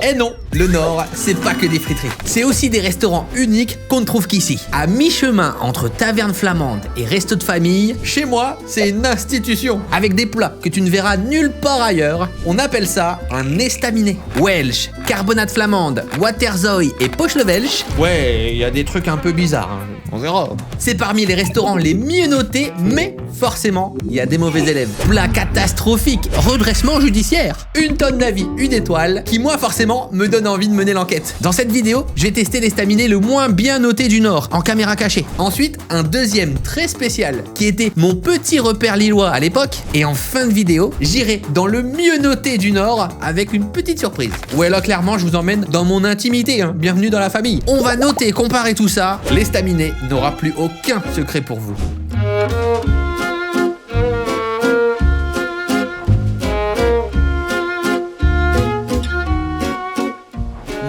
Eh non, le Nord, c'est pas que des friteries. C'est aussi des restaurants uniques qu'on ne trouve qu'ici. À mi-chemin entre taverne flamande et resto de famille, chez moi, c'est une institution. Avec des plats que tu ne verras nulle part ailleurs, on appelle ça un estaminet. Welsh, carbonate flamande, waterzooi et poche le Welsh. Ouais, il y a des trucs un peu bizarres, hein. On verra. C'est parmi les restaurants les mieux notés, mais forcément, il y a des mauvais élèves. Plat catastrophique, redressement judiciaire. Une tonne d'avis, une étoile, qui moi forcément me donne envie de mener l'enquête. Dans cette vidéo, je vais tester l'estaminet le moins bien noté du Nord, en caméra cachée. Ensuite, un deuxième très spécial, qui était mon petit repère lillois à l'époque. Et en fin de vidéo, j'irai dans le mieux noté du Nord, avec une petite surprise. Ouais, là clairement, je vous emmène dans mon intimité, hein. Bienvenue dans la famille. On va noter, comparer tout ça. L'estaminet n'aura plus aucun secret pour vous.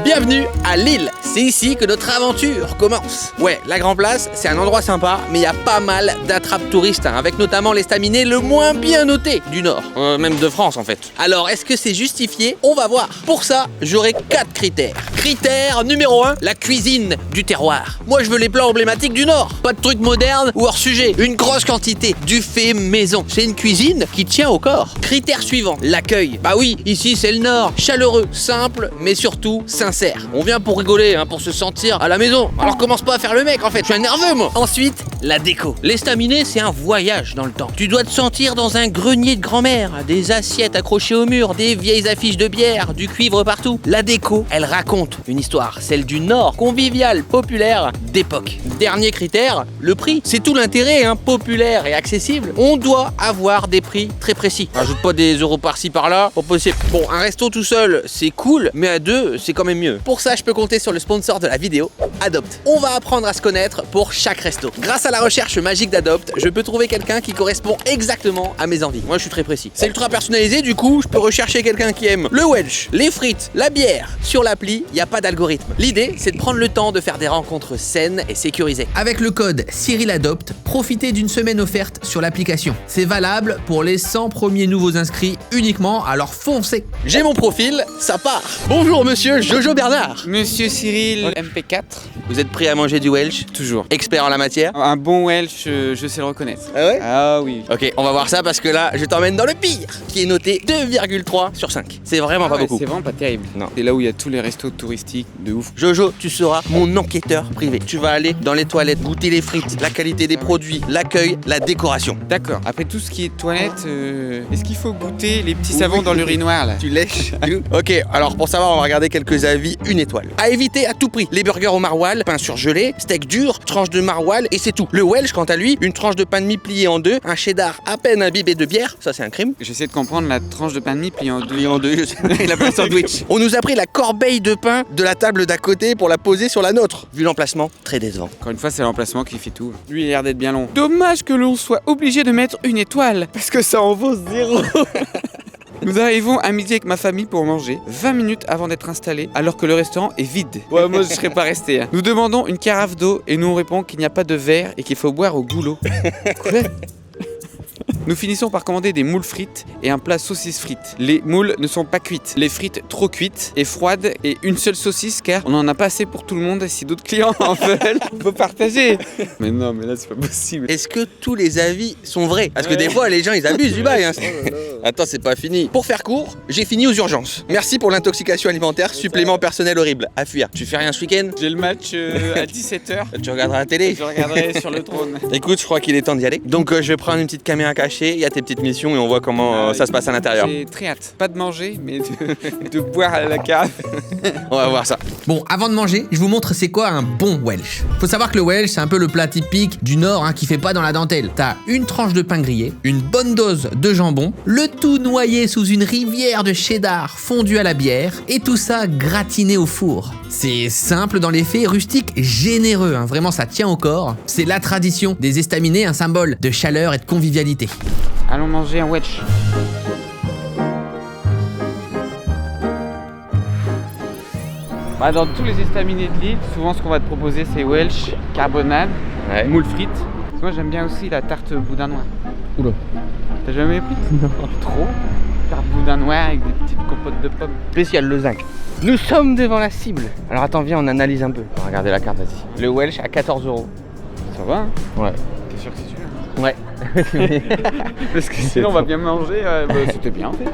Bienvenue à Lille, c'est ici que notre aventure commence. Ouais, la Grand Place, c'est un endroit sympa, mais il y a pas mal d'attrapes touristes, hein, avec notamment l'estaminet le moins bien noté du Nord, même de France en fait. Alors, est-ce que c'est justifié? On va voir. Pour ça, j'aurai 4 critères. Critère numéro 1, la cuisine du terroir. Moi, je veux les plats emblématiques du Nord. Pas de trucs modernes ou hors sujet. Une grosse quantité du fait maison. C'est une cuisine qui tient au corps. Critère suivant, l'accueil. Bah oui, ici c'est le Nord. Chaleureux, simple, mais surtout sincère. On vient pour rigoler, hein, pour se sentir à la maison. Alors commence pas à faire le mec en fait, je suis un nerveux moi. Ensuite, la déco. L'estaminet, c'est un voyage dans le temps. Tu dois te sentir dans un grenier de grand-mère, des assiettes accrochées au mur, des vieilles affiches de bière, du cuivre partout. La déco, elle raconte une histoire, celle du Nord, convivial, populaire, d'époque. Dernier critère, le prix. C'est tout l'intérêt, hein, populaire et accessible. On doit avoir des prix très précis. Rajoute pas des euros par-ci par-là, pas possible. Bon, un resto tout seul, c'est cool, mais à deux, c'est quand même mieux. Pour ça, je peux compter sur le sponsor de la vidéo, Adopt. On va apprendre à se connaître pour chaque resto. Grâce à la recherche magique d'Adopt, je peux trouver quelqu'un qui correspond exactement à mes envies. Moi, je suis très précis. C'est ultra personnalisé, du coup, je peux rechercher quelqu'un qui aime le Welsh, les frites, la bière. Sur l'appli, il n'y a pas d'algorithme. L'idée, c'est de prendre le temps de faire des rencontres saines et sécurisées. Avec le code CyrilAdopt, profitez d'une semaine offerte sur l'application. C'est valable pour les 100 premiers nouveaux inscrits uniquement, alors foncez. J'ai mon profil, ça part. Bonjour monsieur Jojo Bernard. Monsieur Cyril, MP4. Vous êtes prêt à manger du Welsh? Toujours. Expert en la matière? Un bon Welsh, je sais le reconnaître. Ah ouais? Ah oui. Ok, on va voir ça parce que là, je t'emmène dans le pire, qui est noté 2,3 sur 5. C'est vraiment pas beaucoup. C'est vraiment pas terrible. Non. C'est là où il y a tous les restos touristiques de ouf. Jojo, tu seras mon enquêteur privé. Tu vas aller dans les toilettes, goûter les frites, la qualité des produits, l'accueil, la décoration. D'accord. Après tout ce qui est toilette, est-ce qu'il faut goûter les petits savons dans l'urinoir là? Tu lèches. Ok, alors pour savoir, on va regarder quelques avis, une étoile. À éviter à tout prix, les burgers au maroilles, pain surgelé, steak dur, tranche de maroilles et c'est tout. Le Welsh, quant à lui, une tranche de pain de mie pliée en deux, un cheddar à peine imbibé de bière, ça c'est un crime. J'essaie de comprendre la tranche de pain de mie pliée en deux. Pliée en deux, il a pas un sandwich. On nous a pris la corbeille de pain de la table d'à côté pour la poser sur la nôtre. Vu l'emplacement, très décevant. Encore une fois, c'est l'emplacement qui fait tout. Lui, il a l'air d'être bien long. Dommage que l'on soit obligé de mettre une étoile, parce que ça en vaut 0. Nous arrivons à midi avec ma famille pour manger, 20 minutes avant d'être installés, alors que le restaurant est vide. Ouais, moi je serais pas resté. Hein. Nous demandons une carafe d'eau et nous on répond qu'il n'y a pas de verre et qu'il faut boire au goulot. Quoi? Nous finissons par commander des moules frites et un plat saucisse frites. Les moules ne sont pas cuites, les frites trop cuites et froides et une seule saucisse car on en a pas assez pour tout le monde et si d'autres clients en veulent, faut partager. Mais non, mais là c'est pas possible. Est-ce que tous les avis sont vrais? Parce que des fois les gens ils abusent du bail. Hein. Attends, c'est pas fini. Pour faire court, j'ai fini aux urgences. Merci pour l'intoxication alimentaire, supplément personnel horrible. À fuir. Tu fais rien ce week-end? J'ai le match à 17h. Tu regarderas la télé? Je regarderai sur le trône. Écoute, je crois qu'il est temps d'y aller. Donc je vais prendre une petite caméra cachée, il y a tes petites missions et on voit comment ça se passe à l'intérieur. J'ai très hâte. Pas de manger, mais de boire à la carafe. On va voir ça. Bon, avant de manger, je vous montre c'est quoi un bon Welsh. Faut savoir que le Welsh, c'est un peu le plat typique du Nord, hein, qui fait pas dans la dentelle. T'as une tranche de pain grillé, une bonne dose de jambon, le tout noyé sous une rivière de cheddar fondu à la bière, et tout ça gratiné au four. C'est simple dans les faits, rustique, généreux, hein. Vraiment ça tient au corps. C'est la tradition des estaminets, un symbole de chaleur et de convivialité. Allons manger un Welsh. Bah, dans tous les estaminets de Lille, souvent ce qu'on va te proposer c'est Welsh, carbonade, moules frites. Moi j'aime bien aussi la tarte boudin noir. Oula. T'as jamais pris? Non. Trop. Tarte boudin noir avec des petites compotes de pommes. Spécial le zinc. Nous sommes devant la cible. Alors attends, viens, on analyse un peu. On va regarder la carte, vas-y. Le Welsh à 14 €. Ça va, hein? Ouais. T'es sûr que c'est celui-là? Ouais. Parce que sinon on va bien manger, c'était bien en fait.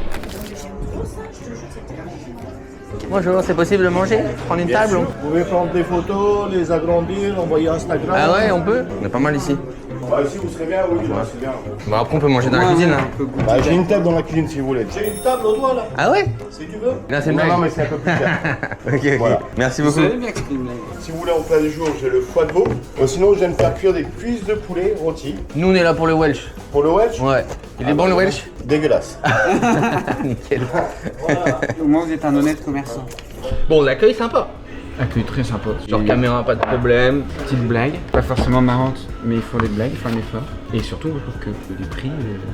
Bonjour, c'est possible de manger? Prendre une table? Vous pouvez prendre des photos, les agrandir, envoyer Instagram. Ah ouais, on peut? On est pas mal ici. Bah, ici vous serez bien, oui, là, c'est bien. Bon, après on peut manger dans la cuisine. Hein. Bah, j'ai une table dans la cuisine si vous voulez. J'ai une table au doigt là, Ah ouais? si tu veux. Là c'est une Non, blague. non, mais c'est un peu plus cher. Ok. Voilà. Merci Vous beaucoup. savez bien que c'est une blague. Si vous voulez en plat du jour, j'ai le foie de veau. Sinon, je viens de faire cuire des cuisses de poulet rôties. Nous on est là pour le Welsh. Pour le Welsh. Ouais. Il est bon le Welsh? Dégueulasse. Nickel. Au moins vous êtes un honnête commerçant. Bon, l'accueil sympa. Accueil très sympa. Genre caméra, pas de problème. Petite blague, pas forcément marrante, mais ils font des blagues, ils font un effort. Et surtout, je trouve que les prix,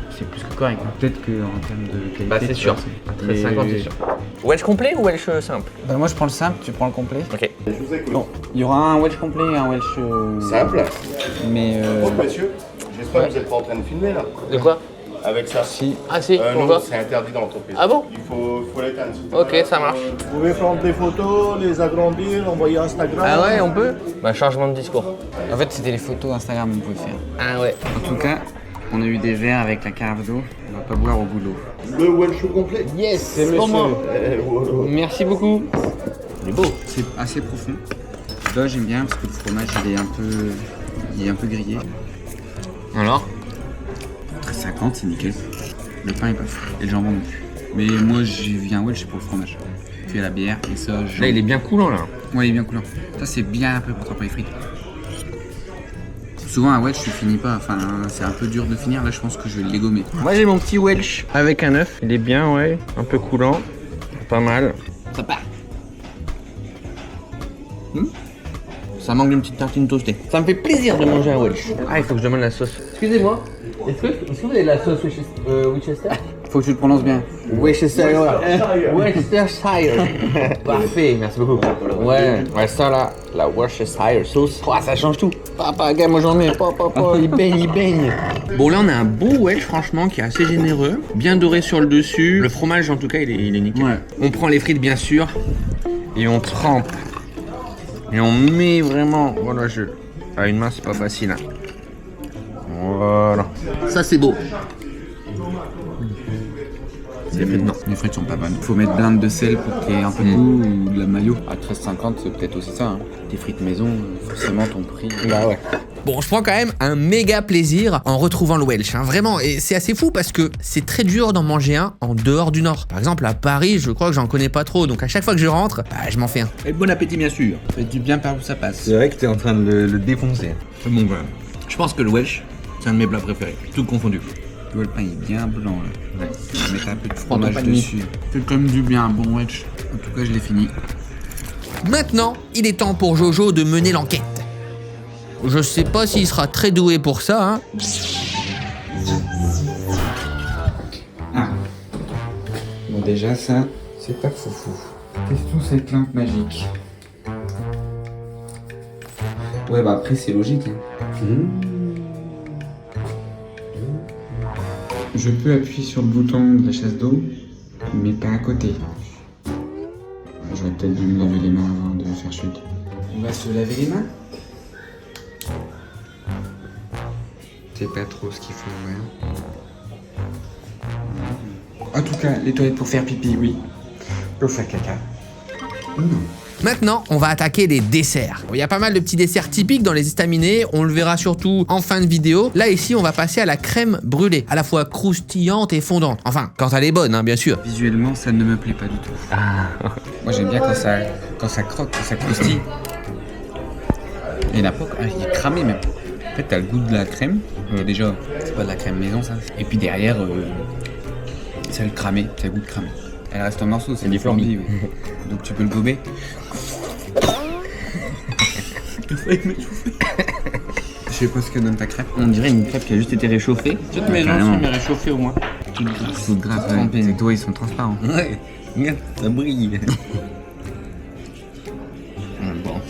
c'est plus que correct. Peut-être qu'en termes de qualité. Bah c'est sûr. À 13,50 c'est sûr. Welsh complet ou Welsh simple? Bah moi je prends le simple, tu prends le complet. Ok. Je vous écoute. Bon, il y aura un Welsh complet et un Welsh. Simple. Mais. Bon, messieurs, j'espère que vous n'êtes pas en train de filmer là. De quoi? Avec ça. Si. Ah si, Non, pourquoi? c'est interdit dans l'entreprise. Ah bon? Il faut l'éteindre. Ok, ça marche. Vous pouvez prendre des photos, les agrandir, envoyer Instagram. Ah ouais, on peut? Bah changement de discours. En fait, c'était les photos Instagram qu'on pouvait faire. Ah ouais. En tout cas, on a eu des verres avec la carafe d'eau. On va pas boire au boulot. Le Welsh complet. Yes, C'est pour moi. voilà. Merci beaucoup. Il est beau. C'est assez profond. Là, j'aime bien parce que le fromage, il est un peu grillé. Alors? 13,50, c'est nickel. Le pain est pas fou. Et le jambon non plus. Mais moi, j'ai vu un Welsh pour le fromage. Puis la bière et ça. Là il est bien coulant là. Ouais, il est bien coulant. Ça, c'est bien un peu pour tremper les frites. Souvent, un Welsh, tu finis pas. Enfin, c'est un peu dur de finir. Là, je pense que je vais le dégommer. Moi j'ai mon petit Welsh avec un œuf. Il est bien, ouais. Un peu coulant. Pas mal. Ça part. Ça manque d'une petite tartine toastée. Ça me fait plaisir de manger un Welsh. Ah, il faut que je demande la sauce. Excusez-moi, est-ce que vous avez la sauce Winchester? Faut que tu le prononces bien. Worcestershire. Parfait, merci beaucoup. Ouais, ça là, la Worcestershire sauce, oh, ça change tout. Papa, gars, moi j'en ai, papa, il baigne. Bon là on a un beau Welsh franchement qui est assez généreux, bien doré sur le dessus. Le fromage en tout cas il est nickel. Ouais. On prend les frites bien sûr et on trempe. Et on met vraiment, voilà à une main c'est pas facile. Hein. Voilà. Ça c'est beau. C'est maintenant. Les frites sont pas bonnes. Faut mettre blinde de sel pour qu'il y ait un peu de goût ou de la mayo. À 13,50, c'est peut-être aussi ça. Hein. Tes frites maison, forcément ton prix. Bah ouais. Bon, je prends quand même un méga plaisir en retrouvant le Welsh, hein, vraiment, et c'est assez fou parce que c'est très dur d'en manger un en dehors du Nord. Par exemple, à Paris, je crois que j'en connais pas trop, donc à chaque fois que je rentre, bah, je m'en fais un. Et bon appétit bien sûr. Faites du bien par où ça passe. C'est vrai que t'es en train de le défoncer. C'est bon quand même. Je pense que le Welsh, c'est un de mes plats préférés. Tout confondu. Tu vois, le pain est bien blanc là. Ouais. On va mettre un peu de Prends ton fromage pain de mie. dessus. Faites comme du bien, un bon Welsh. En tout cas, je l'ai fini. Maintenant, il est temps pour Jojo de mener l'enquête. Je sais pas s'il sera très doué pour ça, hein. Bon, déjà, ça, c'est pas foufou. Qu'est-ce que cette lampe magique? Ouais, bah après, c'est logique. Hein. Je peux appuyer sur le bouton de la chasse d'eau, mais pas à côté. J'aurais peut-être dû me laver les mains avant de faire chute. On va se laver les mains? C'est pas trop ce qu'il faut, ouais. En tout cas, les toilettes pour faire pipi, oui. Pour faire caca. Maintenant, on va attaquer les desserts. Il y a pas mal de petits desserts typiques dans les estaminets, on le verra surtout en fin de vidéo. Là, ici, on va passer à la crème brûlée, à la fois croustillante et fondante. Enfin, quand elle est bonne, hein, bien sûr. Visuellement, ça ne me plaît pas du tout. Moi, j'aime bien quand ça croque, quand ça croustille. Et la poque, il est cramé même. En fait, t'as le goût de la crème. Déjà, c'est pas de la crème maison, ça. Et puis derrière, ça le cramé, ça a le goût de cramé. Elle reste en morceaux, c'est du flambi. Oui. Donc tu peux le gober. Je sais pas ce que donne ta crêpe. On dirait une crêpe qui a juste été réchauffée. Toute maison, carrément. mais réchauffée au moins. Tout grave, ouais. Tes doigts, ils sont transparents. Ouais, regarde, ça brille. Bon.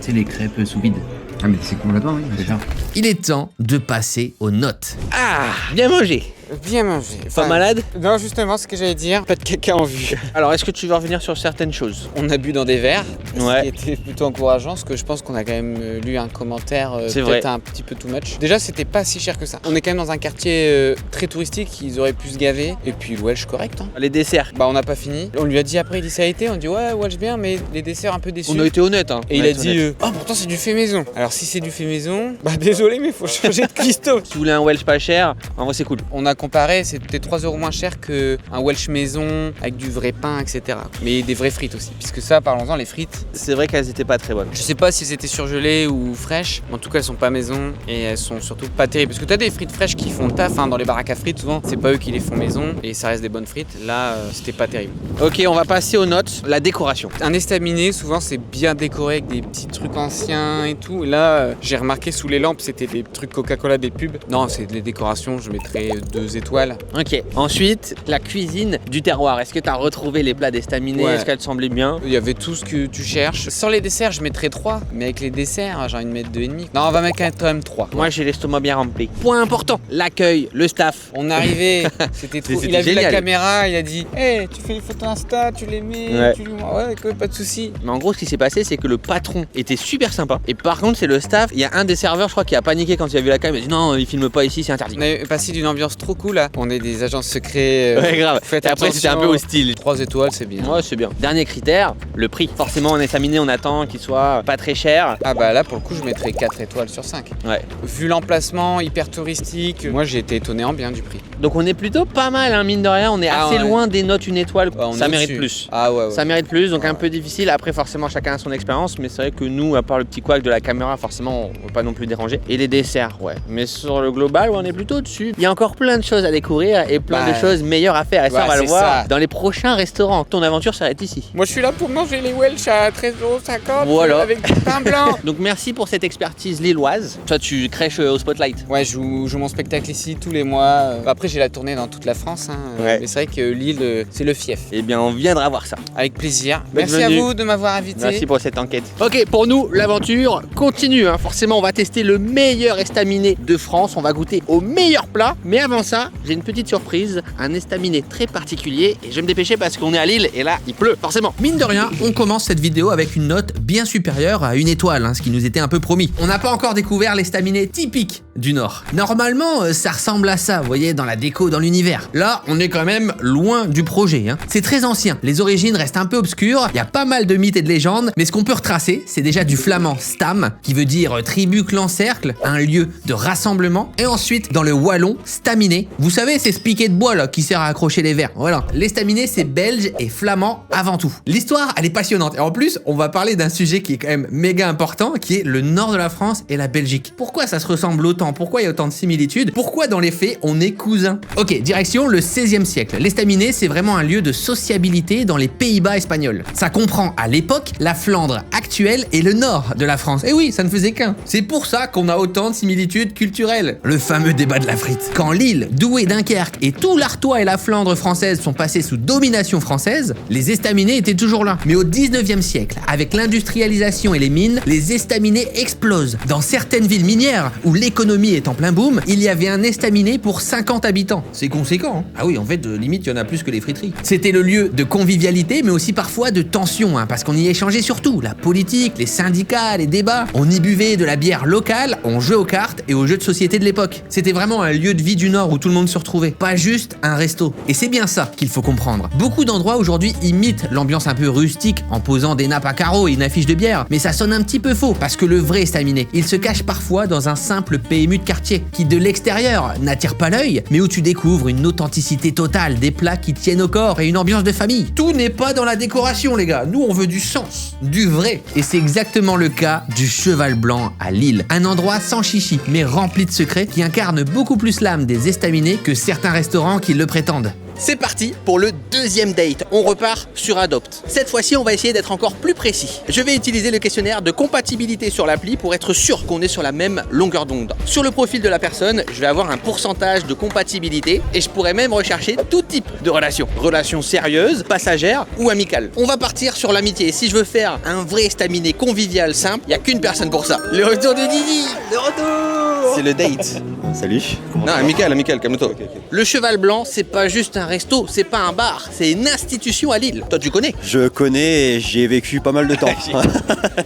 C'est les crêpes sous vide. Ah mais c'est complètement, oui, déjà. Il est temps de passer aux notes. Ah, bien mangé. Bien mangé. Pas malade? Non, justement, ce que j'allais dire, pas de caca en vue. Alors, est-ce que tu veux revenir sur certaines choses? On a bu dans des verres, Ouais. ce qui était plutôt encourageant, parce que je pense qu'on a quand même lu un commentaire C'est peut-être vrai. un petit peu too much. Déjà, c'était pas si cher que ça. On est quand même dans un quartier très touristique, ils auraient pu se gaver. Et puis le Welsh correct. Hein. Les desserts. Bah, on n'a pas fini. On lui a dit après, il dit ça a été. On dit ouais, Welsh bien, mais les desserts un peu déçus. On a été honnête, hein. Et On il a été dit honnête. oh, pourtant c'est du fait maison. Alors, si c'est du fait maison, bah désolé, mais faut changer de cuistot. Si vous voulez un Welsh pas cher, en vrai, c'est cool. On a comparé, c'était 3 € moins cher qu'un Welsh maison avec du vrai pain, etc. Mais des vraies frites aussi. Puisque ça, parlons-en, les frites, C'est vrai qu'elles étaient pas très bonnes. je sais pas si elles étaient surgelées ou fraîches, mais en tout cas elles sont pas maison et elles sont surtout pas terribles. Parce que t'as des frites fraîches qui font le taf, hein, dans les baraques à frites souvent, c'est pas eux qui les font maison et ça reste des bonnes frites. Là, c'était pas terrible. Ok, on va passer aux notes. La décoration. Un estaminet, souvent c'est bien décoré avec des petits trucs anciens et tout. Et là, j'ai remarqué sous les lampes, c'était des trucs Coca-Cola, des pubs. Non, c'est des décorations, je mettrais 2 étoiles. Ok. Ensuite, la cuisine du terroir. Est-ce que tu as retrouvé les plats d'estaminet? Ouais. Est-ce qu'elles semblaient bien? Il y avait tout ce que tu cherches. Sans les desserts, je mettrais 3. Mais avec les desserts, j'ai envie de mettre 2,5. Non, on va mettre quand même 3. Moi, j'ai l'estomac bien rempli. Point important, l'accueil, le staff. On arrivait, c'était trop. C'était Il a vu la génial. caméra, il a dit hey, tu fais les photos Insta, tu les mets, Ouais. tu les ouais, quoi, pas de soucis. Mais en gros, ce qui s'est passé, c'est que le patron était super sympa. Et par contre, c'est le staff. Il y a un des serveurs, je crois, qui a paniqué quand il a vu la caméra. Il a dit non, il filme pas ici, c'est interdit. On est passé d'une ambiance trop cool là. On est des agents secrets. Ouais, grave. Faites Et après, c'était un peu attention. hostile. 3 étoiles, c'est bien. Ouais, c'est bien. Dernier critère, le prix. Forcément, en estaminet, on attend qu'il soit pas très cher. Ah bah là, pour le coup, je mettrais 4 étoiles sur 5. Ouais. Vu l'emplacement hyper touristique, moi j'ai été étonné en bien du prix. Donc, on est plutôt pas mal, hein, mine de rien. On est Ah assez ouais. loin des notes 1 étoile. Ouais, on Ça est mérite au-dessus. plus. Ah ouais, ouais. Ça mérite plus, donc un Ouais. peu difficile. Après, forcément, chacun a son expérience, mais c'est vrai que nous, à part le petit couac de la caméra, forcément, on veut pas non plus déranger. Et les desserts, ouais. Mais sur le global, ouais, on est plutôt dessus. Il y a encore plein de choses à découvrir et plein Bah, de choses meilleures à faire. Et ça, ouais, on va le c'est voir ça. dans les prochains restaurants. Ton aventure s'arrête ici. Moi je suis là pour manger les Welsh à 13,50 € Voilà. avec du pain blanc. Donc, merci pour cette expertise lilloise. Toi, tu crèches au spotlight. Ouais, je joue mon spectacle ici tous les mois. Après, j'ai la tournée dans toute la France. Hein. Ouais. Mais c'est vrai que Lille, c'est le fief. Eh bien, on viendra voir ça. Avec plaisir. Bonne Merci à venue. vous de m'avoir invité. Merci pour cette enquête. Ok, pour nous, l'aventure continue. Hein. Forcément, on va tester le meilleur estaminet de France. On va goûter au meilleur plat. Mais avant ça, j'ai une petite surprise. Un estaminet très particulier. Et je vais me dépêcher parce qu'on est à Lille et là, il pleut. Forcément. Mine de rien, on commence cette vidéo avec une note bien supérieure à 1 étoile, hein, ce qui nous était un peu promis. On n'a pas encore découvert l'estaminet typique du Nord. Normalement, ça ressemble à ça, vous voyez, dans la déco, dans l'univers. Là, on est quand même loin du projet. Hein. C'est très ancien, les origines restent un peu obscures, il y a pas mal de mythes et de légendes, mais ce qu'on peut retracer, c'est déjà du flamand stam, qui veut dire tribu, clan, cercle, un lieu de rassemblement, et ensuite, dans le wallon, staminé. Vous savez, c'est ce piquet de bois là qui sert à accrocher les verres. Voilà, l'estaminet, c'est belge et flamand avant tout. L'histoire, elle est passionnante, et en plus, on va parler d'un sujet qui est quand même méga important, qui est le nord de la France et la Belgique. Pourquoi ça se ressemble autant? Pourquoi il y a autant de similitudes? Pourquoi dans les faits, on est cousins? Ok, direction le 16e siècle. L'estaminet, c'est vraiment un lieu de sociabilité dans les Pays-Bas espagnols. Ça comprend à l'époque la Flandre actuelle et le nord de la France. Et oui, ça ne faisait qu'un. C'est pour ça qu'on a autant de similitudes culturelles. Le fameux débat de la frite. Quand Lille, Douai, Dunkerque et tout l'Artois et la Flandre française sont passés sous domination française, les estaminets étaient toujours là. Mais au 19e siècle, avec l'industrialisation et les mines, les estaminets explosent. Dans certaines villes minières où l'économie est en plein boom, il y avait un estaminet pour 50 habitants. C'est conséquent, hein? Ah oui, en fait, limite, il y en a plus que les friteries. C'était le lieu de convivialité, mais aussi parfois de tension, hein, parce qu'on y échangeait surtout la politique, les syndicats, les débats. On y buvait de la bière locale, on jouait aux cartes et aux jeux de société de l'époque. C'était vraiment un lieu de vie du Nord où tout le monde se retrouvait, pas juste un resto. Et c'est bien ça qu'il faut comprendre. Beaucoup d'endroits aujourd'hui imitent l'ambiance un peu rustique en posant des nappes à carreaux et une affiche de bière, mais ça sonne un petit peu faux, parce que le vrai estaminet, il se cache parfois dans un simple PMU de quartier, qui de l'extérieur n'attire pas l'œil, mais où tu découvres une authenticité totale, des plats qui tiennent au corps et une ambiance de famille. Tout n'est pas dans la décoration, les gars. Nous, on veut du sens, du vrai. Et c'est exactement le cas du Cheval Blanc à Lille. Un endroit sans chichi, mais rempli de secrets, qui incarne beaucoup plus l'âme des estaminets que certains restaurants qui le prétendent. C'est parti pour le deuxième date. On repart sur Adopt. Cette fois-ci, on va essayer d'être encore plus précis. Je vais utiliser le questionnaire de compatibilité sur l'appli pour être sûr qu'on est sur la même longueur d'onde. Sur le profil de la personne, je vais avoir un pourcentage de compatibilité et je pourrais même rechercher tout type de relation. Relation sérieuse, passagère ou amicale. On va partir sur l'amitié. Si je veux faire un vrai estaminet convivial simple, il n'y a qu'une personne pour ça. Le retour de Didi. Le retour. C'est le date. Salut. Non, amical, calme-toi. Le Cheval Blanc, c'est pas juste un resto, c'est pas un bar, c'est une institution à Lille. Toi, tu connais? Je connais et j'y ai vécu pas mal de temps.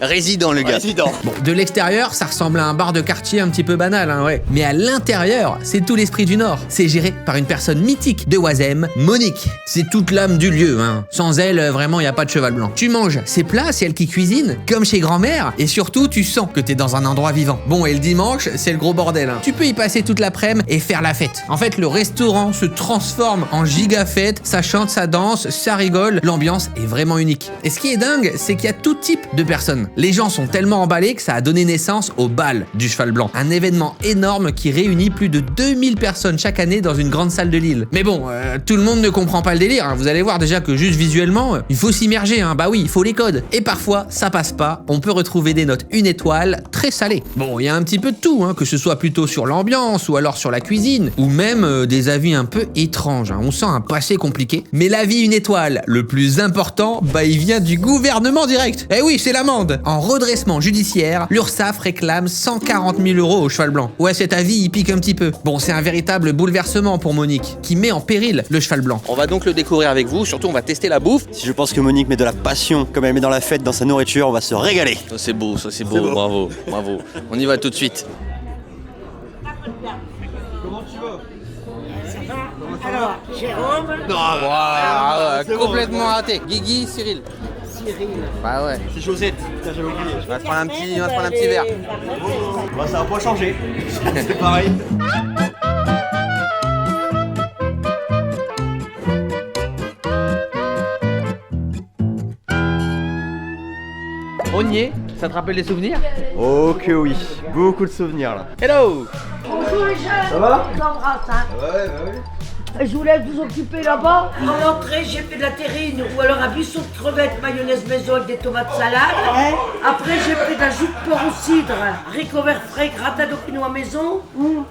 Résident, le gars. Bon, de l'extérieur, ça ressemble à un bar de quartier un petit peu banal, hein, ouais. Mais à l'intérieur, c'est tout l'esprit du Nord. C'est géré par une personne mythique de Oisem, Monique. C'est toute l'âme du lieu, hein. Sans elle, vraiment, y a pas de Cheval Blanc. Tu manges ses plats, c'est elle qui cuisine, comme chez grand-mère, et surtout, tu sens que t'es dans un endroit vivant. Bon, et le dimanche, c'est le gros bordel, hein. Tu peux y passer toute l'après-midi et faire la fête. En fait, le restaurant se transforme en giga fête, ça chante, ça danse, ça rigole, l'ambiance est vraiment unique. Et ce qui est dingue, c'est qu'il y a tout type de personnes. Les gens sont tellement emballés que ça a donné naissance au bal du Cheval Blanc, un événement énorme qui réunit plus de 2000 personnes chaque année dans une grande salle de Lille. Mais bon, tout le monde ne comprend pas le délire, hein. Vous allez voir déjà que juste visuellement, il faut s'immerger, hein. Bah oui, il faut les codes. Et parfois, ça passe pas, on peut retrouver des notes 1 étoile très salées. Bon, il y a un petit peu de tout, hein, que ce soit plutôt sur l'ambiance ou alors sur la cuisine, ou même des avis un peu étranges, hein. On sent un passé compliqué. Mais l'avis 1 étoile, le plus important, bah il vient du gouvernement direct. Eh oui, c'est l'amende. En redressement judiciaire, l'URSSAF réclame 140 000 € au Cheval Blanc. Ouais, cet avis, il pique un petit peu. Bon, c'est un véritable bouleversement pour Monique, qui met en péril le Cheval Blanc. On va donc le découvrir avec vous, surtout on va tester la bouffe. Si je pense que Monique met de la passion, comme elle met dans la fête, dans sa nourriture, on va se régaler. Ça c'est beau, bravo. On y va tout de suite. Alors, Jérôme. Wow, complètement raté. Guigui, Cyril. Bah ouais. C'est Josette. Putain, j'avais oublié. On va se prendre un petit verre. Bah, ça va pas changer. C'est pareil. On y est. Ça te rappelle des souvenirs? Oh que oui. Beaucoup de souvenirs là. Hello. Bonjour les jeunes. Ça va? Je vous embrasse, hein. Ouais, bah oui. Je vous laisse vous occuper là-bas. À l'entrée, j'ai fait de la terrine ou alors un buisson de crevettes, mayonnaise maison avec des tomates salades. Après, j'ai fait de la jus de porc au cidre, haricots verts frais, gratin d'opinion à maison.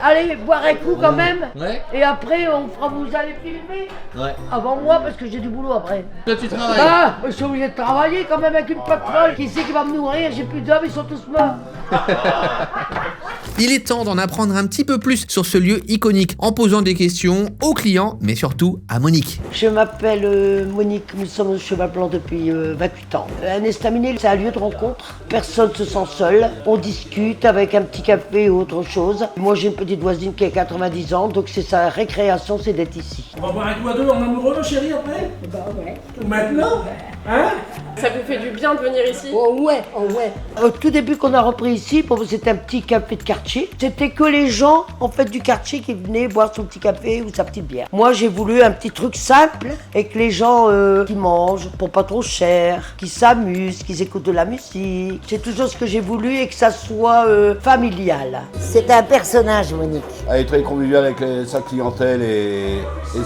Allez, boire un coup quand même. Ouais. Et après, vous allez filmer. Ouais. Avant moi, parce que j'ai du boulot après. Toi tu travailles. Ah, je suis obligé de travailler quand même avec une patte folle. Qui c'est qui va me nourrir? J'ai plus d'hommes, ils sont tous morts. Il est temps d'en apprendre un petit peu plus sur ce lieu iconique, en posant des questions aux clients, mais surtout à Monique. Je m'appelle Monique, nous sommes au Cheval Blanc depuis 28 ans. Un estaminet, c'est un lieu de rencontre. Personne ne se sent seul. On discute avec un petit café ou autre chose. Moi, j'ai une petite voisine qui a 90 ans, donc c'est sa récréation, c'est d'être ici. On va boire un coup à deux en amoureux, chérie, après? Bah ouais. Maintenant? Hein? Ça vous fait du bien de venir ici? Oh ouais. Au tout début qu'on a repris ici, c'était un petit café de quartier. C'était que les gens, en fait, du quartier qui venaient boire son petit café ou sa petite bière. Moi, j'ai voulu un petit truc simple et que les gens qui mangent pour pas trop cher, qui s'amusent, qui écoutent de la musique. C'est toujours ce que j'ai voulu et que ça soit familial. C'est un personnage, Monique. Elle est très conviviale avec sa clientèle et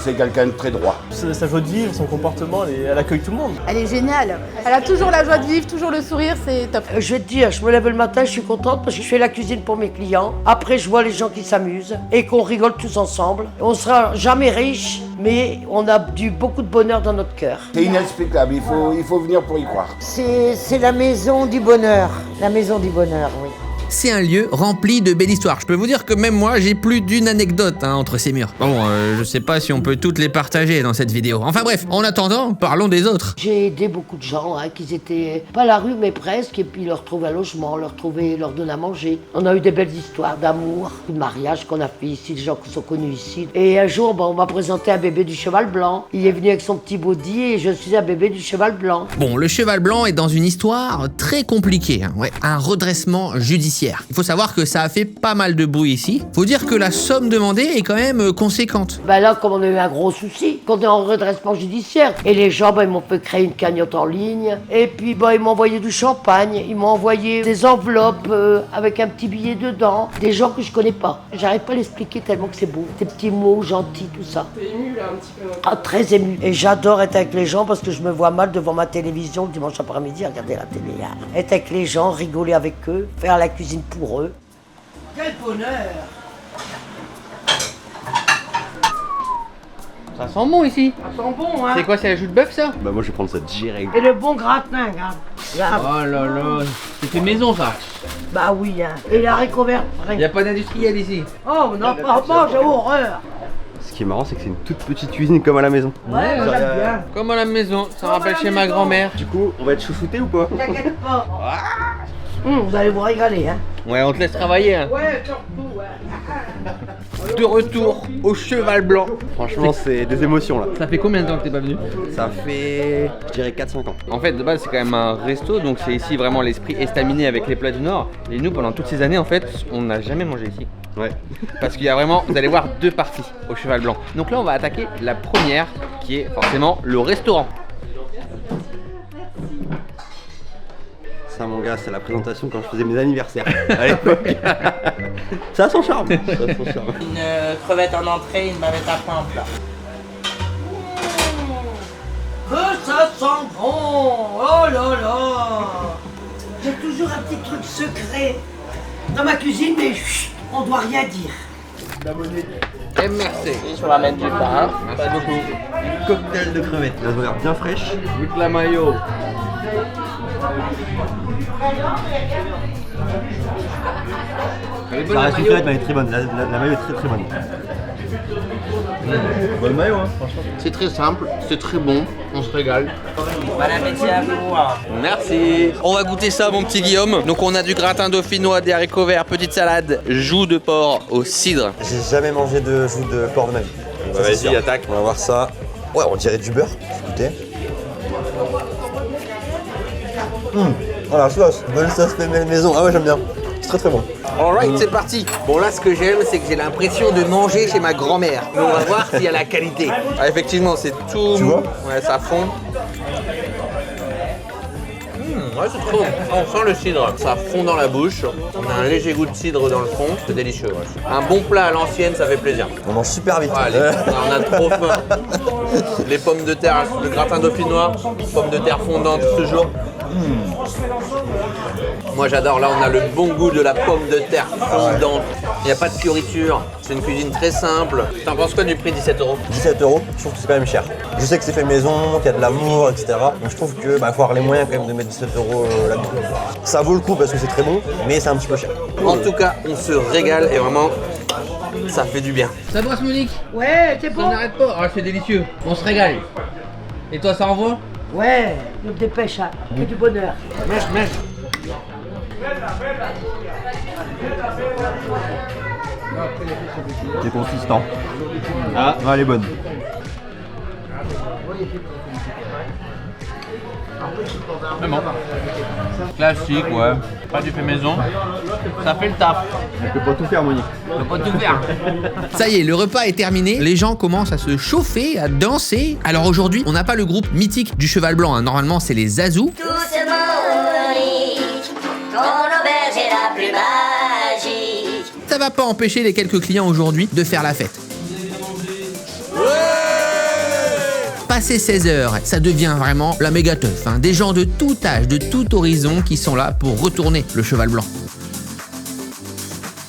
c'est quelqu'un de très droit. Sa joie de vivre, son comportement, elle accueille tout le monde. Elle est géniale. Elle a toujours la joie de vivre, toujours le sourire, c'est top. Je vais te dire, je me lève le matin, je suis contente parce que je fais la cuisine pour mes clients. Après, je vois les gens qui s'amusent et qu'on rigole tous ensemble. On sera jamais riche, mais on a beaucoup de bonheur dans notre cœur. C'est inexplicable, il faut venir pour y croire. C'est la maison du bonheur. La maison du bonheur, oui. C'est un lieu rempli de belles histoires. Je peux vous dire que même moi, j'ai plus d'une anecdote entre ces murs. Bon, je sais pas si on peut toutes les partager dans cette vidéo. Enfin bref, en attendant, parlons des autres. J'ai aidé beaucoup de gens qui étaient pas à la rue mais presque, et puis leur trouver un logement, leur donner à manger. On a eu des belles histoires d'amour, de mariage qu'on a fait ici, des gens qui sont connus ici. Et un jour, on m'a présenté un bébé du Cheval Blanc. Il est venu avec son petit body et je suis un bébé du Cheval Blanc. Bon, le Cheval Blanc est dans une histoire très compliquée, hein, ouais, un redressement judiciaire. Il faut savoir que ça a fait pas mal de bruit ici. Faut dire que la somme demandée est quand même conséquente. Ben là, comme on a eu un gros souci, qu'on est en redressement judiciaire, et les gens, ils m'ont fait créer une cagnotte en ligne, et puis ils m'ont envoyé du champagne, ils m'ont envoyé des enveloppes avec un petit billet dedans, des gens que je connais pas. J'arrive pas à l'expliquer tellement que c'est beau. Des petits mots gentils, tout ça. T'es ému là un petit peu. Ah, très ému. Et j'adore être avec les gens parce que je me vois mal devant ma télévision le dimanche après-midi à regarder la télé. Être avec les gens, rigoler avec eux, faire la cuisine pour eux. Quel bonheur! Ça sent bon ici. Ça sent bon, hein? C'est quoi, c'est la joue de bœuf ça? Bah moi je vais prendre ça direct. Et le bon gratin, regarde. Là, Oh là là, c'est fait maison ça. bah oui, hein. Et la récouverte. Il n'y a pas d'industriel ici. Oh, non, pas, j'ai horreur. Ce qui est marrant, c'est que c'est une toute petite cuisine comme à la maison. Ouais, moi, j'aime bien. Comme à la maison, ça me rappelle chez ma grand-mère. Du coup, on va être chouchouté ou pas? T'inquiète pas. Vous allez vous régaler, hein. Ouais, on te laisse travailler. Hein. Ouais, surtout, ouais. De retour au Cheval Blanc. Franchement, c'est des émotions là. Ça fait combien de temps que t'es pas venu? Ça fait, je dirais 4-5 ans. En fait, de base, c'est quand même un resto, donc c'est ici vraiment l'esprit estaminet avec les plats du Nord. Et nous, pendant toutes ces années, en fait, on n'a jamais mangé ici. Ouais. Parce qu'il y a vraiment, vous allez voir, 2 parties au Cheval Blanc. Donc là, on va attaquer la première, qui est forcément le restaurant. Ça, mon gars, c'est la présentation quand je faisais mes anniversaires à l'époque. Ça a son charme. Ça a son charme. Une crevette en entrée, une bavette à pain en plat. Que ça sent bon. Oh là là. J'ai toujours un petit truc secret dans ma cuisine, mais chut, on doit rien dire. Et merci. Je vais mettre du pain. Merci beaucoup. Cocktail de crevettes. Elles ont l'air bien fraîches. Avec la maillot. Elle est bonne, Ça la reste une maillot. crevette, mais elle est très bonne. La maillot est très très bonne. Bonne maillot, hein, franchement. C'est très simple, c'est très bon, on se régale. Bon appétit à vous. Merci. On va goûter ça, mon petit Guillaume. Donc on a du gratin dauphinois, des haricots verts, petite salade, joues de porc au cidre. J'ai jamais mangé de joue de porc de ma vie. Vas-y, attaque. On va voir ça. Ouais, on dirait du beurre. Écoutez. Oh la sauce, bonne sauce fait maison. Ah ouais, j'aime bien. C'est très très bon. Alright, c'est parti. Bon, là, ce que j'aime, c'est que j'ai l'impression de manger chez ma grand-mère. Mais on va voir s'il y a la qualité. Ah, effectivement, c'est tout. Tu vois? Ouais, ça fond. Ouais, c'est trop bon. On sent le cidre. Ça fond dans la bouche. On a un léger goût de cidre dans le fond. C'est délicieux. Ouais. Un bon plat à l'ancienne, ça fait plaisir. On mange super vite. Ouais, on a trop faim. Les pommes de terre, le gratin dauphinois, pommes de terre fondantes toujours. Moi j'adore, là on a le bon goût de la pomme de terre fondante. Il n'y a pas de fioriture, c'est une cuisine très simple. T'en penses quoi du prix 17 €? 17 €, je trouve que c'est quand même cher. Je sais que c'est fait maison, qu'il y a de l'amour, etc. Donc je trouve que faut avoir les moyens quand même de mettre 17 € là-dedans. Ça vaut le coup parce que c'est très bon, mais c'est un petit peu cher. En tout cas, on se régale et vraiment, ça fait du bien. Ça brosse, Monique? Ouais, c'est bon. n'arrête pas. Ah, c'est délicieux. On se régale. Et toi, ça envoie? Ouais, je me dépêche, hein. Que du bonheur. C'est consistant. Ah, elle est bonne. Vraiment. Classique, ouais. Pas du fait maison. Ça fait le taf. Elle peut pas tout faire, Monique. On peut pas tout faire. Ça y est, le repas est terminé, les gens commencent à se chauffer, à danser. Alors aujourd'hui, on n'a pas le groupe mythique du Cheval Blanc, hein. Normalement c'est les Zazou. Tout ce Monique, ton auberge est la plus magique. Ça va pas empêcher les quelques clients aujourd'hui de faire la fête. Passé 16h, ça devient vraiment la méga teuf, hein. Des gens de tout âge, de tout horizon qui sont là pour retourner le Cheval Blanc.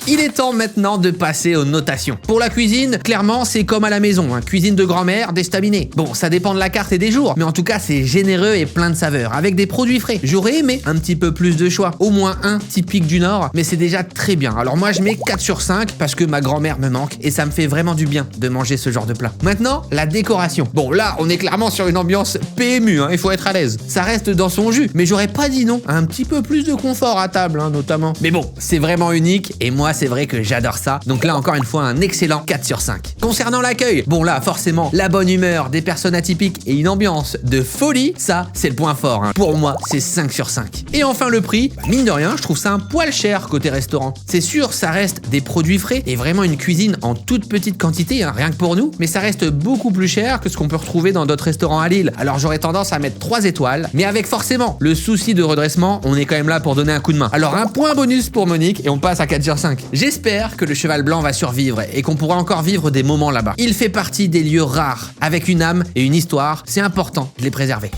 Il est temps maintenant de passer aux notations. Pour la cuisine, clairement, c'est comme à la maison, hein. Cuisine de grand-mère, d'estaminet. Bon, ça dépend de la carte et des jours, mais en tout cas, c'est généreux et plein de saveurs, avec des produits frais. J'aurais aimé un petit peu plus de choix, au moins un typique du Nord, mais c'est déjà très bien. Alors moi, je mets 4 sur 5 parce que ma grand-mère me manque et ça me fait vraiment du bien de manger ce genre de plat. Maintenant, la décoration. Bon, là, on est clairement sur une ambiance PMU, hein, il faut être à l'aise. Ça reste dans son jus, mais j'aurais pas dit non à un petit peu plus de confort à table, hein, notamment. Mais bon, c'est vraiment unique et moi, c'est vrai que j'adore ça. Donc là, encore une fois, un excellent 4 sur 5. Concernant l'accueil, bon là, forcément, la bonne humeur, des personnes atypiques et une ambiance de folie, ça, c'est le point fort, hein. Pour moi, c'est 5 sur 5. Et enfin, le prix, mine de rien, je trouve ça un poil cher côté restaurant. C'est sûr, ça reste des produits frais et vraiment une cuisine en toute petite quantité, hein, rien que pour nous, mais ça reste beaucoup plus cher que ce qu'on peut retrouver dans d'autres restaurants à Lille. Alors j'aurais tendance à mettre 3 étoiles, mais avec forcément le souci de redressement, on est quand même là pour donner un coup de main. Alors un point bonus pour Monique et on passe à 4 sur 5. J'espère que le Cheval Blanc va survivre et qu'on pourra encore vivre des moments là-bas. Il fait partie des lieux rares, avec une âme et une histoire, c'est important de les préserver.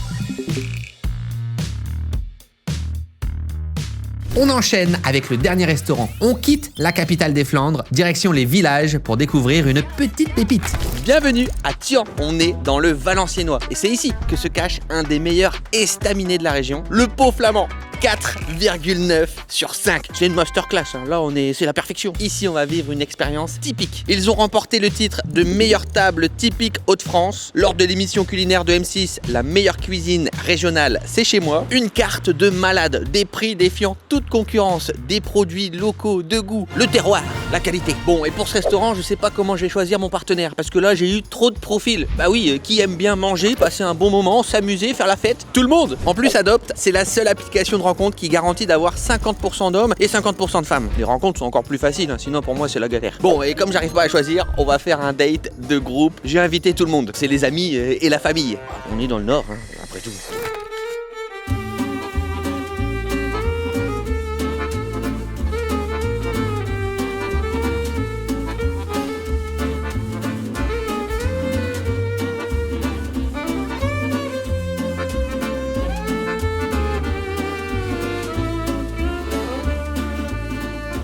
On enchaîne avec le dernier restaurant. On quitte la capitale des Flandres, direction les villages pour découvrir une petite pépite. Bienvenue à Tian, on est dans le Valenciennois. Et c'est ici que se cache un des meilleurs estaminets de la région, le pot flamand. 4,9 sur 5. C'est une masterclass, hein. Là c'est la perfection. Ici on va vivre une expérience typique. Ils ont remporté le titre de meilleure table typique Hauts-de-France lors de l'émission culinaire de M6, la meilleure cuisine régionale, c'est chez moi. Une carte de malade, des prix défiant toute concurrence, des produits locaux, de goût, le terroir, la qualité. Bon, et pour ce restaurant, je sais pas comment je vais choisir mon partenaire parce que là j'ai eu trop de profils. Bah oui, qui aime bien manger, passer un bon moment, s'amuser, faire la fête? Tout le monde. En plus, Adopt, c'est la seule application de rencontre qui garantit d'avoir 50% d'hommes et 50% de femmes. Les rencontres sont encore plus faciles, hein, sinon pour moi c'est la galère. Bon, et comme j'arrive pas à choisir, on va faire un date de groupe. J'ai invité tout le monde, c'est les amis et la famille. On est dans le nord, hein, après tout.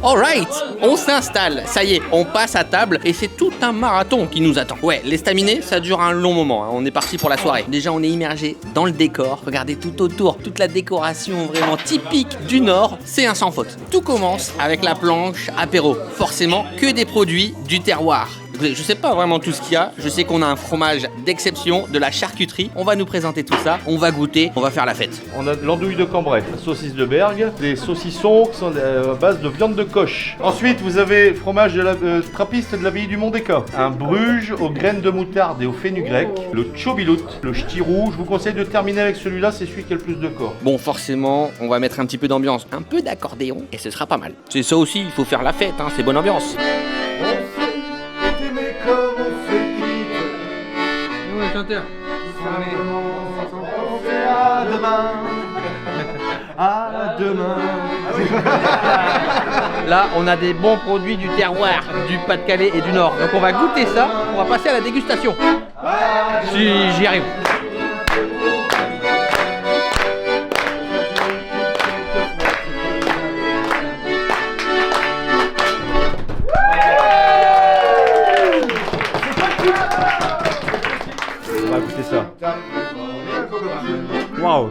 Alright, on s'installe, ça y est, on passe à table et c'est tout un marathon qui nous attend. Ouais, l'estaminet, ça dure un long moment, hein. On est parti pour la soirée. Déjà, on est immergé dans le décor, regardez tout autour, toute la décoration vraiment typique du Nord, c'est un sans faute. Tout commence avec la planche apéro, forcément que des produits du terroir. Je sais pas vraiment tout ce qu'il y a, je sais qu'on a un fromage d'exception, de la charcuterie, on va nous présenter tout ça, on va goûter, on va faire la fête. On a de l'andouille de Cambrai, la saucisse de Bergue, des saucissons qui sont à base de viande de coche. Ensuite, vous avez le fromage de la trappiste de l'abbaye du Mont-des-Cas, un Bruges aux graines de moutarde et au fenugrec, le chobilout, le ch'ti rouge. Je vous conseille de terminer avec celui-là, c'est celui qui a le plus de corps. Bon, forcément, on va mettre un petit peu d'ambiance, un peu d'accordéon, et ce sera pas mal. C'est ça aussi, il faut faire la fête, hein, c'est bonne ambiance. À demain. À demain. Là, on a des bons produits du terroir, du Pas-de-Calais et du Nord. Donc on va goûter ça, on va passer à la dégustation. Si j'y arrive. On va goûter ça. Waouh,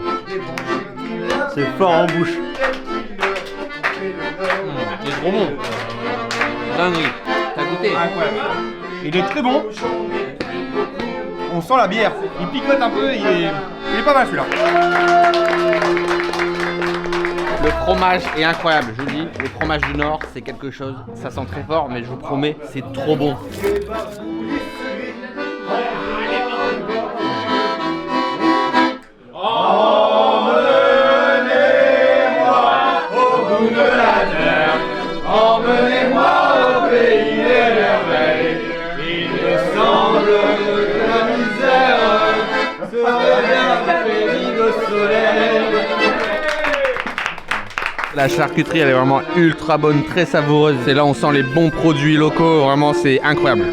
c'est fort en bouche. C'est trop bon. Dinguerie. T'as goûté? Incroyable. Il est très bon. On sent la bière. Il picote un peu, il est pas mal celui-là. Le fromage est incroyable, je vous dis. Le fromage du Nord, c'est quelque chose. Ça sent très fort, mais je vous promets, c'est trop bon. La charcuterie, elle est vraiment ultra bonne, très savoureuse. C'est là où on sent les bons produits locaux, vraiment c'est incroyable.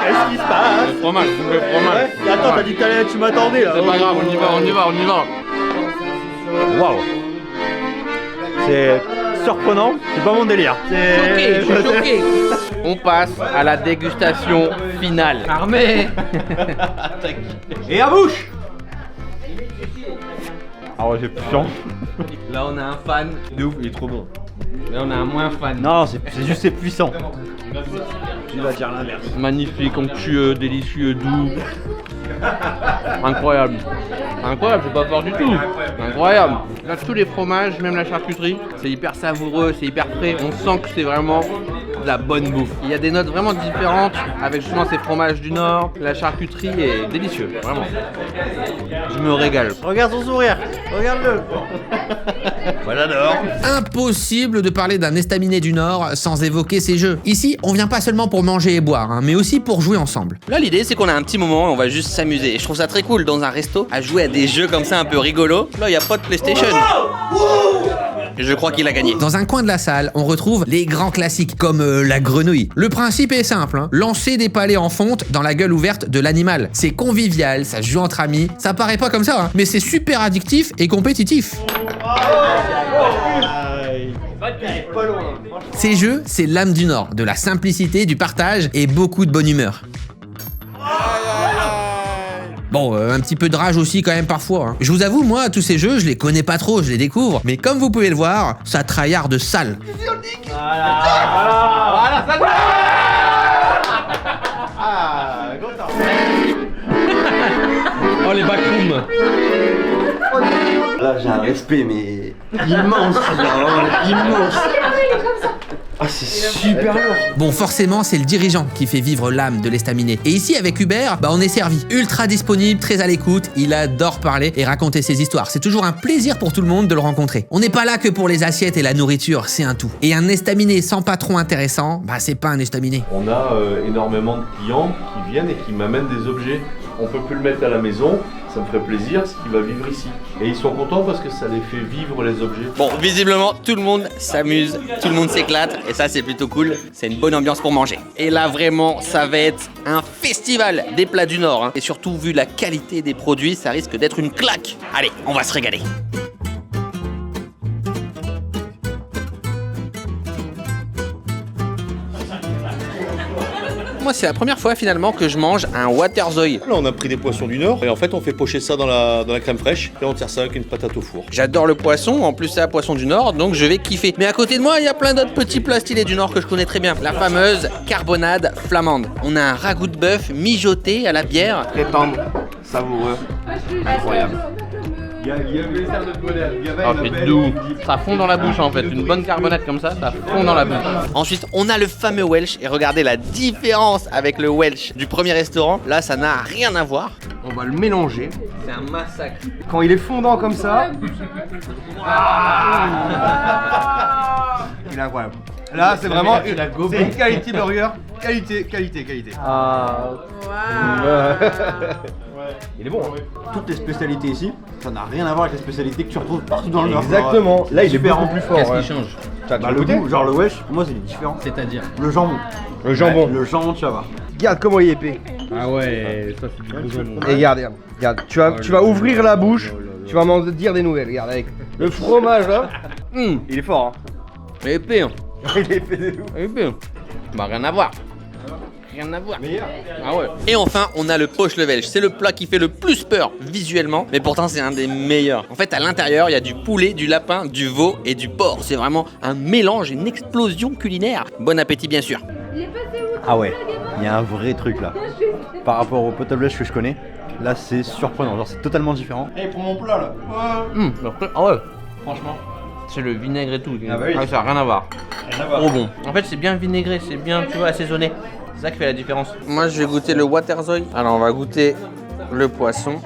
Qu'est-ce qui se passe? Le fromage. Ouais. Attends, t'as dit que tu m'attendais là. C'est pas grave, on y va. Waouh. C'est surprenant, c'est pas mon délire. Je suis choqué. On passe à la dégustation finale. Armé. Et à bouche. Ah ouais, j'ai plus chaud. Là on a un fan. De ouf, il est trop bon. Là on a un moins fan. Non, c'est juste c'est puissant. Tu vas dire l'inverse. Magnifique, onctueux, délicieux, doux. Incroyable. Incroyable, c'est pas fort du tout. Incroyable. Là tous les fromages, même la charcuterie, c'est hyper savoureux, c'est hyper frais. On sent que c'est vraiment de la bonne bouffe. Il y a des notes vraiment différentes avec justement ces fromages du Nord. La charcuterie est délicieuse, vraiment. Je me régale. Regarde son sourire, regarde-le. Moi j'adore. Impossible de parler d'un estaminet du Nord sans évoquer ces jeux. Ici, on vient pas seulement pour manger et boire, hein, mais aussi pour jouer ensemble. Là l'idée c'est qu'on a un petit moment et on va juste s'amuser. Et je trouve ça très cool dans un resto à jouer à des jeux comme ça un peu rigolos. Là il n'y a pas de PlayStation. je crois qu'il a gagné. Dans un coin de la salle, on retrouve les grands classiques, comme la grenouille. Le principe est simple, hein. Lancer des palets en fonte dans la gueule ouverte de l'animal. C'est convivial, ça se joue entre amis, ça paraît pas comme ça, hein, mais c'est super addictif et compétitif. Ces jeux, c'est l'âme du Nord, de la simplicité, du partage et beaucoup de bonne humeur. Bon, un petit peu de rage aussi quand même parfois, hein. Je vous avoue, moi, tous ces jeux, je les connais pas trop, je les découvre. Mais comme vous pouvez le voir, ça tryhard de sale. Voilà, ça Oh les backrooms. Là, j'ai un respect, mais immense, genre, immense. Ah, c'est super lourd. Bon, forcément, c'est le dirigeant qui fait vivre l'âme de l'estaminet. Et ici, avec Hubert, on est servi. Ultra disponible, très à l'écoute, il adore parler et raconter ses histoires. C'est toujours un plaisir pour tout le monde de le rencontrer. On n'est pas là que pour les assiettes et la nourriture, c'est un tout. Et un estaminet sans patron intéressant, c'est pas un estaminet. On a énormément de clients qui viennent et qui m'amènent des objets. On peut plus le mettre à la maison, ça me ferait plaisir, c'est qu'il va vivre ici. Et ils sont contents parce que ça les fait vivre les objets. Bon, visiblement, tout le monde s'amuse, tout le monde s'éclate, et ça c'est plutôt cool. C'est une bonne ambiance pour manger. Et là vraiment, ça va être un festival des plats du Nord, hein. Et surtout, vu la qualité des produits, ça risque d'être une claque. Allez, on va se régaler. Moi, c'est la première fois finalement que je mange un waterzooi. Là, on a pris des poissons du Nord et en fait, on fait pocher ça dans la crème fraîche et on tire ça avec une patate au four. J'adore le poisson, en plus c'est un poisson du Nord, donc je vais kiffer. Mais à côté de moi, il y a plein d'autres petits plats stylés du Nord que je connais très bien. La fameuse carbonade flamande. On a un ragoût de bœuf mijoté à la bière. Très tendre, savoureux, incroyable. Il y avait ça de modèle. C'est doux. Ça fond dans la bouche en fait. Une bonne carbonade comme ça fond dans la bouche. Ensuite, on a le fameux Welsh. Et regardez la différence avec le Welsh du premier restaurant. Là, ça n'a rien à voir. On va le mélanger. C'est un massacre. Quand il est fondant comme ça, il est incroyable. Là, c'est vraiment une qualité burger. Qualité. Il est bon. Toutes les spécialités ici, ça n'a rien à voir avec les spécialités que tu retrouves partout dans le Nord. Exactement. Là, il est beaucoup plus fort. Qu'est-ce qui change? Le goût, genre le wesh, pour moi c'est différent. C'est-à-dire? Le jambon. Le jambon. Le jambon, tu vas voir. Regarde comment il est épais. Ah ouais, ça c'est du gros jambon. Et regarde. Tu vas ouvrir la bouche, tu vas m'en dire des nouvelles. Regarde, avec le fromage là. Il est fort, hein. Il est épais, hein. Il est épais de ouf. Il est épais. Rien à voir. Rien à voir. Ah ouais. Et enfin, on a le poche le Welsh. C'est le plat qui fait le plus peur visuellement, mais pourtant c'est un des meilleurs. En fait, à l'intérieur, il y a du poulet, du lapin, du veau et du porc. C'est vraiment un mélange, une explosion culinaire. Bon appétit, bien sûr. Ah ouais, il y a un vrai truc là. Par rapport au potable que je connais, là c'est surprenant, genre c'est totalement différent. Et pour mon plat là. Ah ouais, franchement, c'est le vinaigre et tout. Ah bah oui. Ça n'a rien à voir. Rien à voir. Trop bon. En fait, c'est bien vinaigré, c'est bien, tu vois, assaisonné. C'est ça qui fait la différence. Moi, je vais goûter le waterzooi. Alors, on va goûter le poisson.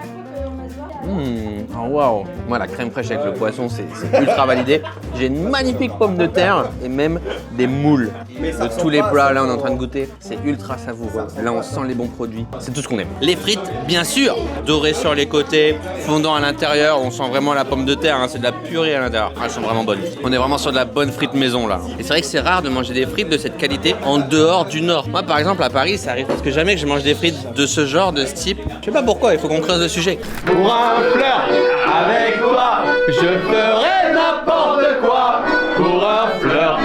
Oh waouh. Moi, la crème fraîche avec le poisson, c'est ultra validé. J'ai une magnifique pomme de terre et même des moules. De tous les plats, là, on est en train de goûter. C'est ultra savoureux. Là, on sent les bons produits. C'est tout ce qu'on aime. Les frites, bien sûr, dorées sur les côtés, fondant à l'intérieur. On sent vraiment la pomme de terre, hein. C'est de la purée à l'intérieur. Ah, elles sont vraiment bonnes. On est vraiment sur de la bonne frite maison, là. Et c'est vrai que c'est rare de manger des frites de cette qualité en dehors du Nord. Moi, par exemple, à Paris, ça arrive presque jamais que je mange des frites de ce genre, de ce type. Je sais pas pourquoi, il faut qu'on creuse le sujet. Pour un fleur, avec toi, je ferai n'importe quoi. Pour un fleur,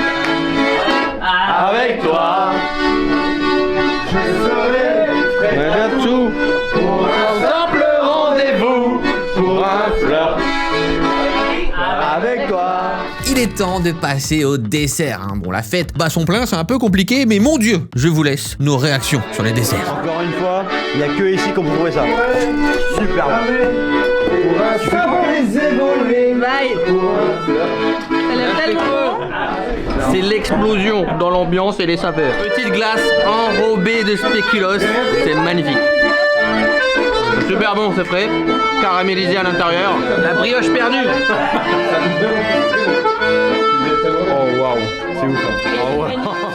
avec toi, je ferai tout. Pour un simple rendez-vous, pour un fleur, avec toi. Il est temps de passer au dessert, hein. Bon, la fête bat son plein, c'est un peu compliqué, mais mon Dieu, je vous laisse nos réactions sur les desserts. Encore une fois, il n'y a que ici qu'on peut trouver ça. Super bon. Pour un favoriser voler. C'est l'explosion dans l'ambiance et les saveurs. Petite glace enrobée de spéculoos, c'est magnifique. Super bon, c'est frais, caramélisé à l'intérieur. La brioche perdue. Oh waouh, c'est ouf. Hein. Oh, wow.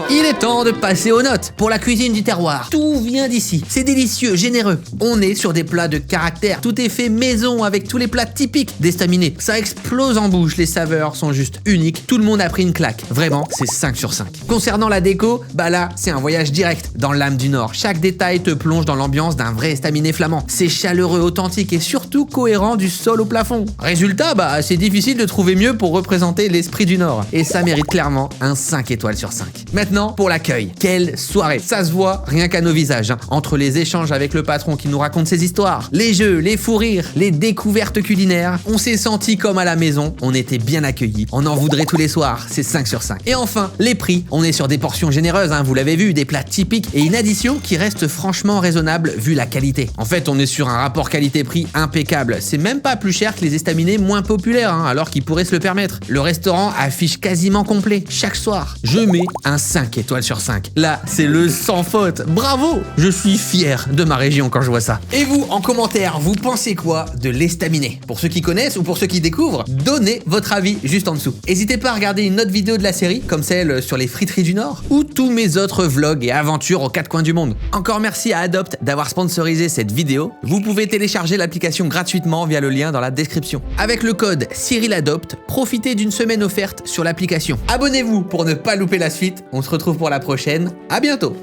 Il est temps de passer aux notes. Pour la cuisine du terroir, tout vient d'ici. C'est délicieux, généreux. On est sur des plats de caractère. Tout est fait maison avec tous les plats typiques d'Estaminet. Ça explose en bouche, les saveurs sont juste uniques. Tout le monde a pris une claque. Vraiment, c'est 5 sur 5. Concernant la déco, bah là, c'est un voyage direct dans l'âme du Nord. Chaque détail te plonge dans l'ambiance d'un vrai estaminet flamand. C'est chaleureux, authentique et surtout cohérent du sol au plafond. Résultat, bah c'est difficile de trouver mieux pour représenter l'esprit du Nord. Et ça mérite clairement un 5 étoiles sur 5. Maintenant, pour l'accueil. Quelle soirée! Ça se voit rien qu'à nos visages, hein. Entre les échanges avec le patron qui nous raconte ses histoires, les jeux, les fous rires, les découvertes culinaires, on s'est senti comme à la maison, on était bien accueillis. On en voudrait tous les soirs, c'est 5 sur 5. Et enfin, les prix. On est sur des portions généreuses, hein, vous l'avez vu, des plats typiques et une addition qui reste franchement raisonnable vu la qualité. En fait, on est sur un rapport qualité-prix impeccable. C'est même pas plus cher que les estaminets moins populaires, hein, alors qu'ils pourraient se le permettre. Le restaurant affiche quasiment complet chaque soir. Je mets un 5 étoiles sur 5. Là, c'est le sans faute. Bravo! Je suis fier de ma région quand je vois ça. Et vous, en commentaire, vous pensez quoi de l'estaminet? Pour ceux qui connaissent ou pour ceux qui découvrent, donnez votre avis juste en dessous. N'hésitez pas à regarder une autre vidéo de la série, comme celle sur les friteries du Nord, ou tous mes autres vlogs et aventures aux 4 coins du monde. Encore merci à Adopt d'avoir sponsorisé cette vidéo. Vous pouvez télécharger l'application gratuitement via le lien dans la description. Avec le code CyrilAdopt, profitez d'une semaine offerte sur l'application. Abonnez-vous pour ne pas louper la suite. On se retrouve pour la prochaine. À bientôt!